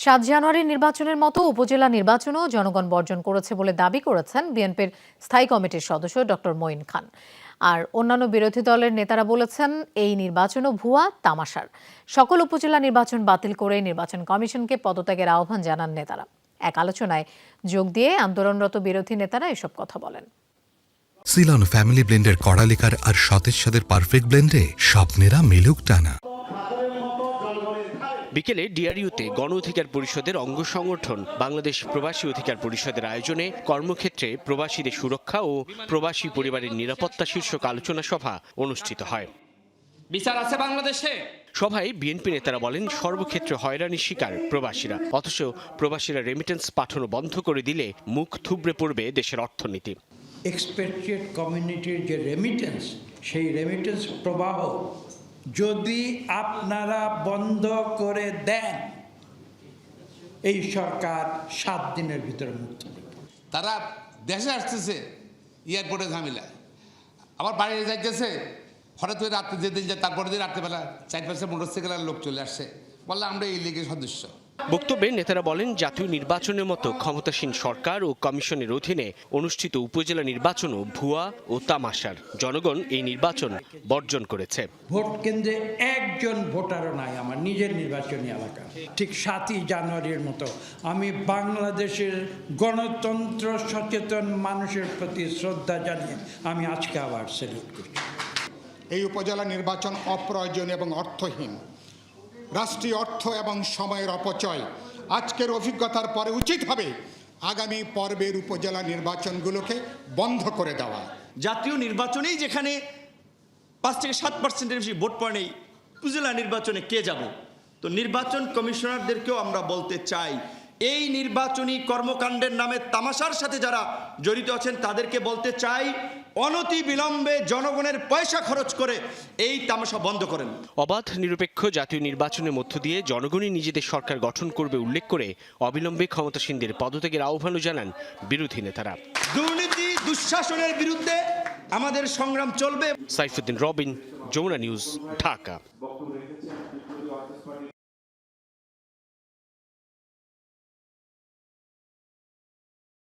৭ জানুয়ারি নির্বাচনের মতো উপজেলা নির্বাচনও জনগণ বর্জন করেছে বলে দাবি করেছেন বিএনপির স্থায়ী কমিটির সদস্য ডক্টর মঈন খান। আর অন্যান্য বিরোধী দলের নেতারা বলেছেন এই নির্বাচনও ভুয়া তামাশার। সকল উপজেলা নির্বাচন বাতিল করে নির্বাচন কমিশনকে পদত্যাগের আহ্বান জানান নেতারা। এক আলোচনায় যোগ দিয়ে আন্দোলনরত বিরোধী নেতারা এসব কথা বলেন। সিলন ফ্যামিলি ব্লেন্ডের কড়ালিকার আর সতেজ স্বাদের পারফেক্ট ব্লেন্ডে স্বপ্নেরা মেলুক টানা। বিকেলে ডিআরইউতে গণ অধিকার পরিষদের অঙ্গ সংগঠন বাংলাদেশ প্রবাসী অধিকার পরিষদের আয়োজনে কর্মক্ষেত্রে প্রবাসীদের সুরক্ষা ও প্রবাসী পরিবারের নিরাপত্তা শীর্ষক আলোচনা সভা অনুষ্ঠিত হয়। বিচার আছে বাংলাদেশে। সভায় বিএনপি নেতারা বলেন সর্বক্ষেত্রে হয়রানির শিকার প্রবাসীরা, অথচ প্রবাসীরা রেমিটেন্স পাঠানো বন্ধ করে দিলে মুখ থুবড়ে পড়বে দেশের অর্থনীতি। এক্সপেট্রিয়েট কমিউনিটির যে রেমিটেন্স, সেই রেমিটেন্স প্রবাহ যদি আপনারা বন্ধ করে দেন, এই সরকার 7 দিনের ভিতরে মুক্ত করবে। তারা দেশে আসতেছে এয়ারপোর্টে ঝামেলায়, আবার বাইরে যাইতেছে, হঠাৎ করে রাত্রে যেদিন যায় তারপরের দিন রাত্রেবেলা 4-5 মোটরসাইকেলের লোক চলে আসছে, বললে আমরা এই লীগের সদস্য। বক্তব্যে নেতারা বলেন জাতীয় নির্বাচনের মতো ক্ষমতাসীন সরকার ও কমিশনের অধীনে অনুষ্ঠিত উপজেলা নির্বাচনও ভুয়া ও তামাশার। জনগণ এই নির্বাচন বর্জন করেছে। ভোট কেন্দ্রে একজন ভোটারও নাই আমার নিজের নির্বাচনী এলাকা। ঠিক 7ই জানুয়ারির মতো আমি বাংলাদেশের গণতন্ত্র সচেতন মানুষের প্রতি শ্রদ্ধা জানিয়ে আমি আজকে আবার সেলিউট করছি। এই উপজেলা নির্বাচন অপ্রয়োজনীয় এবং অর্থহীন, রাষ্ট্রীয় অর্থ এবং সময়ের অপচয়। আজকের অভিজ্ঞতার পরে উচিত হবে আগামী পর্বের উপজেলা নির্বাচনগুলোকে বন্ধ করে দেওয়া। জাতীয় নির্বাচনেই যেখানে 5 থেকে 7% বেশি ভোট পড়ে নেই, উপজেলা নির্বাচনে কে যাবে? তো নির্বাচন কমিশনারদেরকেও আমরা বলতে চাই, এই নির্বাচনী কর্মকাণ্ডের নামে তামাশার সাথে যারা জড়িত আছেন তাদেরকে বলতে চাই, অনতি বিলম্বে জনগণের পয়সা খরচ করে এই তামাশা বন্ধ করেন। অবাধ নিরপেক্ষ জাতীয় নির্বাচনের মধ্য দিয়ে জনগণই নিজেদের সরকার গঠন করবে উল্লেখ করে অবিলম্বে ক্ষমতাসীনদের পদত্যাগের আহ্বানও জানান বিরোধী নেতারা। দুর্নীতি দুঃশাসনের বিরুদ্ধে আমাদের সংগ্রাম চলবে। সাইফুদ্দিন রবিন, যমুনা নিউজ, ঢাকা।